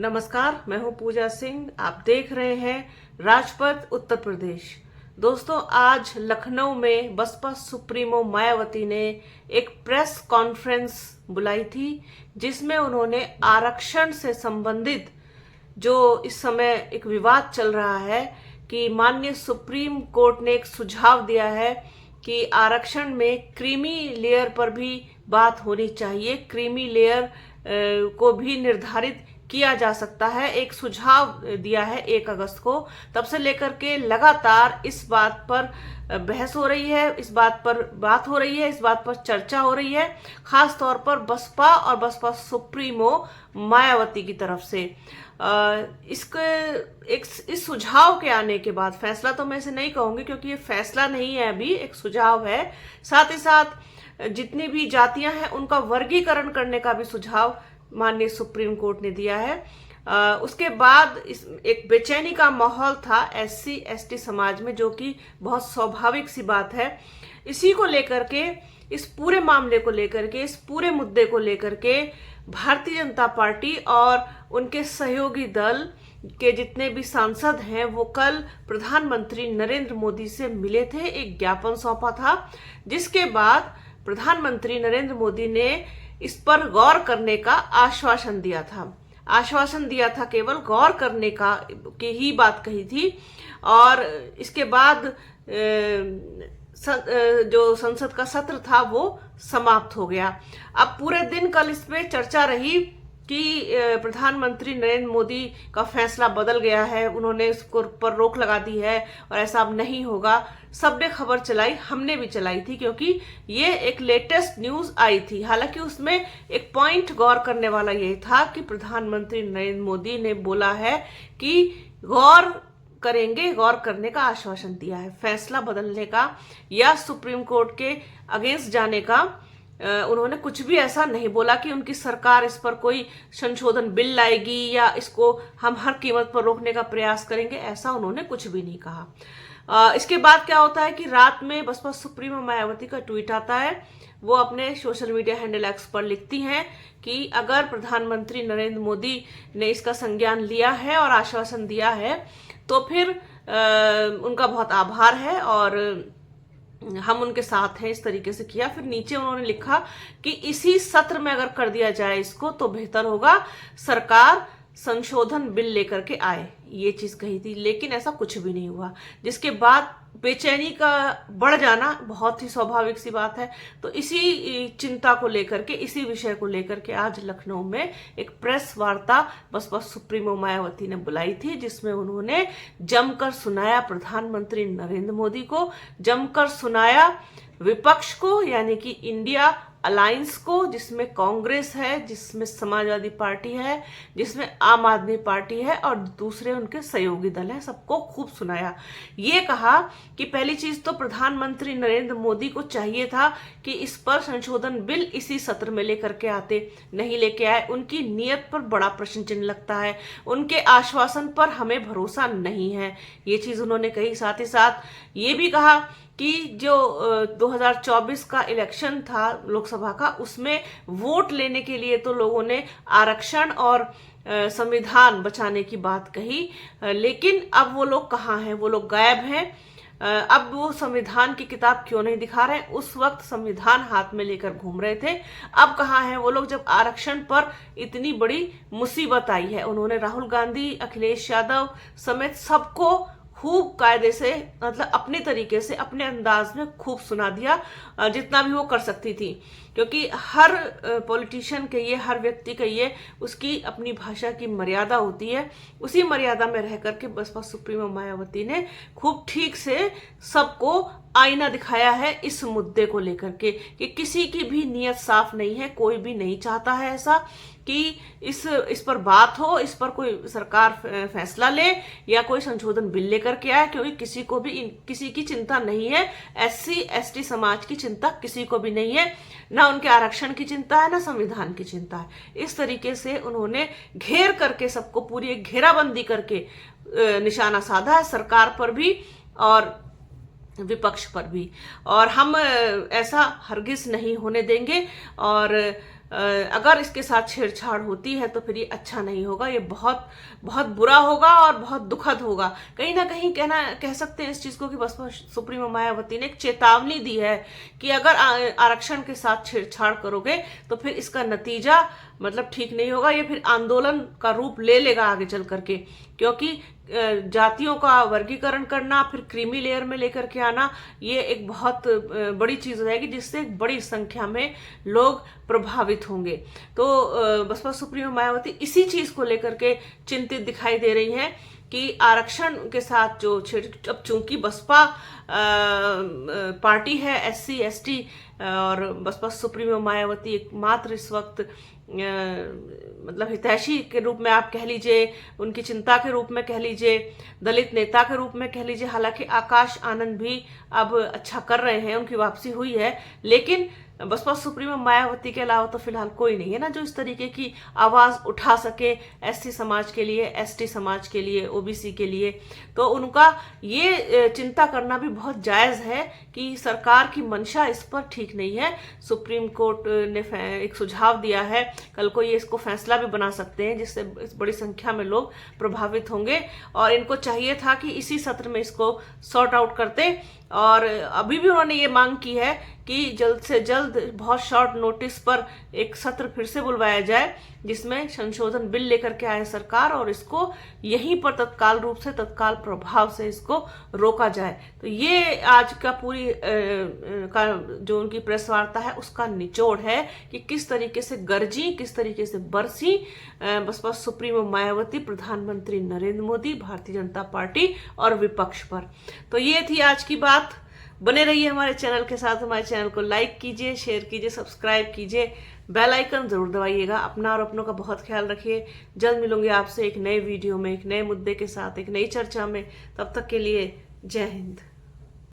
नमस्कार, मैं हूं पूजा सिंह। आप देख रहे हैं राजपथ उत्तर प्रदेश। दोस्तों, आज लखनऊ में बसपा सुप्रीमो मायावती ने एक प्रेस कॉन्फ्रेंस बुलाई थी, जिसमें उन्होंने आरक्षण से संबंधित जो इस समय एक विवाद चल रहा है कि माननीय सुप्रीम कोर्ट ने एक सुझाव दिया है कि आरक्षण में क्रीमी लेयर पर भी बात होनी चाहिए। क्रीमी लेयर को भी निर्धारित किया जा सकता है, एक सुझाव दिया है 1 अगस्त को। तब से लेकर के लगातार इस बात पर बहस हो रही है, इस बात पर बात हो रही है, इस बात पर चर्चा हो रही है, खास तौर पर बसपा और बसपा सुप्रीमो मायावती की तरफ से। इस सुझाव के आने के बाद, फैसला तो मैं इसे नहीं कहूंगी क्योंकि ये फैसला नहीं है, अभी एक सुझाव है। साथ ही साथ जितनी भी जातियां हैं उनका वर्गीकरण करने का भी सुझाव माननीय सुप्रीम कोर्ट ने दिया है। उसके बाद एक बेचैनी का माहौल था SC ST समाज में, जो कि बहुत स्वाभाविक सी बात है। इसी को लेकर के, इस पूरे मामले को लेकर के, इस पूरे मुद्दे को लेकर के भारतीय जनता पार्टी और उनके सहयोगी दल के जितने भी सांसद हैं वो कल प्रधानमंत्री नरेंद्र मोदी से मिले थे, एक ज्ञापन सौंपा था, जिसके बाद प्रधानमंत्री नरेंद्र मोदी ने इस पर गौर करने का आश्वासन दिया था। आश्वासन दिया था, केवल गौर करने का की ही बात कही थी। और इसके बाद जो संसद का सत्र था वो समाप्त हो गया। अब पूरे दिन कल इस पे चर्चा रही कि प्रधानमंत्री नरेंद्र मोदी का फैसला बदल गया है, उन्होंने इसको पर रोक लगा दी है और ऐसा अब नहीं होगा। सबने खबर चलाई, हमने भी चलाई थी, क्योंकि ये एक लेटेस्ट न्यूज आई थी। हालांकि उसमें एक पॉइंट गौर करने वाला ये था कि प्रधानमंत्री नरेंद्र मोदी ने बोला है कि गौर करेंगे, गौर करने का आश्वासन दिया है। फैसला बदलने का या सुप्रीम कोर्ट के अगेंस्ट जाने का उन्होंने कुछ भी ऐसा नहीं बोला कि उनकी सरकार इस पर कोई संशोधन बिल लाएगी या इसको हम हर कीमत पर रोकने का प्रयास करेंगे, ऐसा उन्होंने कुछ भी नहीं कहा। इसके बाद क्या होता है कि रात में बसपा सुप्रीमो मायावती का ट्वीट आता है। वो अपने सोशल मीडिया हैंडल X पर लिखती हैं कि अगर प्रधानमंत्री नरेंद्र मोदी ने इसका संज्ञान लिया है और आश्वासन दिया है तो फिर उनका बहुत आभार है और हम उनके साथ हैं, इस तरीके से किया। फिर नीचे उन्होंने लिखा कि इसी सत्र में अगर कर दिया जाए इसको तो बेहतर होगा, सरकार संशोधन बिल लेकर के आए, ये चीज कही थी। लेकिन ऐसा कुछ भी नहीं हुआ, जिसके बाद बेचैनी का बढ़ जाना बहुत ही स्वाभाविक सी बात है। तो इसी चिंता को लेकर के, इसी विषय को लेकर के आज लखनऊ में एक प्रेस वार्ता बसपा सुप्रीमो मायावती ने बुलाई थी, जिसमें उन्होंने जमकर सुनाया प्रधानमंत्री नरेंद्र मोदी को, जमकर सुनाया विपक्ष को, यानी कि इंडिया अलायंस को, जिसमें कांग्रेस है, जिसमें समाजवादी पार्टी है, जिसमें आम आदमी पार्टी है और दूसरे उनके सहयोगी दल हैं, सबको खूब सुनाया। ये कहा कि पहली चीज तो प्रधानमंत्री नरेंद्र मोदी को चाहिए था कि इस पर संशोधन बिल इसी सत्र में लेकर के आते, नहीं लेके आए। उनकी नीयत पर बड़ा प्रश्न चिन्ह लगता है, उनके आश्वासन पर हमें भरोसा नहीं है, ये चीज उन्होंने कही। साथ ही साथ ये भी कहा कि जो 2024 का इलेक्शन था लोकसभा का, उसमें वोट लेने के लिए तो लोगों ने आरक्षण और संविधान बचाने की बात कही, लेकिन अब वो लोग कहाँ हैं? वो लोग गायब हैं। अब वो संविधान की किताब क्यों नहीं दिखा रहे? उस वक्त संविधान हाथ में लेकर घूम रहे थे, अब कहाँ हैं वो लोग जब आरक्षण पर इतनी बड़ी मुसीबत आई है? उन्होंने राहुल गांधी, अखिलेश यादव समेत सबको खूब कायदे से, मतलब अपने तरीके से, अपने अंदाज में खूब सुना दिया जितना भी वो कर सकती थी, क्योंकि हर पॉलिटिशियन के ये, हर व्यक्ति के ये उसकी अपनी भाषा की मर्यादा होती है। उसी मर्यादा में रह करके बसपा सुप्रीमो मायावती ने खूब ठीक से सबको आईना दिखाया है इस मुद्दे को लेकर के कि किसी की भी नीयत साफ नहीं है, कोई भी नहीं चाहता है ऐसा कि इस पर बात हो, इस पर कोई सरकार फैसला ले या कोई संशोधन बिल लेकर के आए, क्योंकि किसी को भी किसी की चिंता नहीं है। SC ST समाज की चिंता किसी को भी नहीं है, ना उनके आरक्षण की चिंता है, ना संविधान की चिंता है। इस तरीके से उन्होंने घेर करके सबको, पूरी एक घेराबंदी करके निशाना साधा है, सरकार पर भी और विपक्ष पर भी। और हम ऐसा हरगिज नहीं होने देंगे। और अगर इसके साथ छेड़छाड़ होती है तो फिर ये अच्छा नहीं होगा, ये बहुत बहुत बुरा होगा और बहुत दुखद होगा। कहीं ना कहीं कह सकते हैं इस चीज को कि बसपा सुप्रीमो मायावती ने एक चेतावनी दी है कि अगर आरक्षण के साथ छेड़छाड़ करोगे तो फिर इसका नतीजा मतलब ठीक नहीं होगा, ये फिर आंदोलन का रूप ले लेगा आगे चल करके। क्योंकि जातियों का वर्गीकरण करना, फिर क्रीमी लेयर में लेकर के आना, ये एक बहुत बड़ी चीज रहेगी जिससे एक बड़ी संख्या में लोग प्रभावित होंगे। तो बसपा सुप्रीमो मायावती इसी चीज को लेकर के चिंतित दिखाई दे रही हैं कि आरक्षण के साथ जो अब चूंकि बसपा पार्टी है SC ST और बसपा सुप्रीमो मायावती एकमात्र इस वक्त मतलब हितैषी के रूप में आप कह लीजिए, उनकी चिंता के रूप में कह लीजिए, दलित नेता के रूप में कह लीजिए। हालांकि आकाश आनंद भी अब अच्छा कर रहे हैं, उनकी वापसी हुई है, लेकिन बसपा सुप्रीमो मायावती के अलावा तो फिलहाल कोई नहीं है ना जो इस तरीके की आवाज उठा सके SC समाज के लिए, ST समाज के लिए, OBC के लिए। तो उनका ये चिंता करना भी बहुत जायज है कि सरकार की मंशा इस पर ठीक नहीं है। सुप्रीम कोर्ट ने एक सुझाव दिया है, कल को ये इसको फैसला भी बना सकते हैं जिससे बड़ी संख्या में लोग प्रभावित होंगे, और इनको चाहिए था कि इसी सत्र में इसको सॉर्ट आउट करते। और अभी भी उन्होंने ये मांग की है कि जल्द से जल्द बहुत शॉर्ट नोटिस पर एक सत्र फिर से बुलवाया जाए जिसमें संशोधन बिल लेकर के आए सरकार, और इसको यहीं पर तत्काल रूप से, तत्काल प्रभाव से इसको रोका जाए। तो ये आज का पूरी का जो उनकी प्रेस वार्ता है उसका निचोड़ है कि किस तरीके से गरजी, किस तरीके से बरसी बसपा सुप्रीमो मायावती, प्रधानमंत्री नरेंद्र मोदी, भारतीय जनता पार्टी और विपक्ष पर। तो ये थी आज की बात। बने रहिए हमारे चैनल के साथ, हमारे चैनल को लाइक कीजिए, शेयर कीजिए, सब्सक्राइब कीजिए, बेल आइकन जरूर दबाइएगा। अपना और अपनों का बहुत ख्याल रखिए। जल्द मिलूंगी आपसे एक नए वीडियो में, एक नए मुद्दे के साथ, एक नई चर्चा में। तब तक के लिए जय हिंद।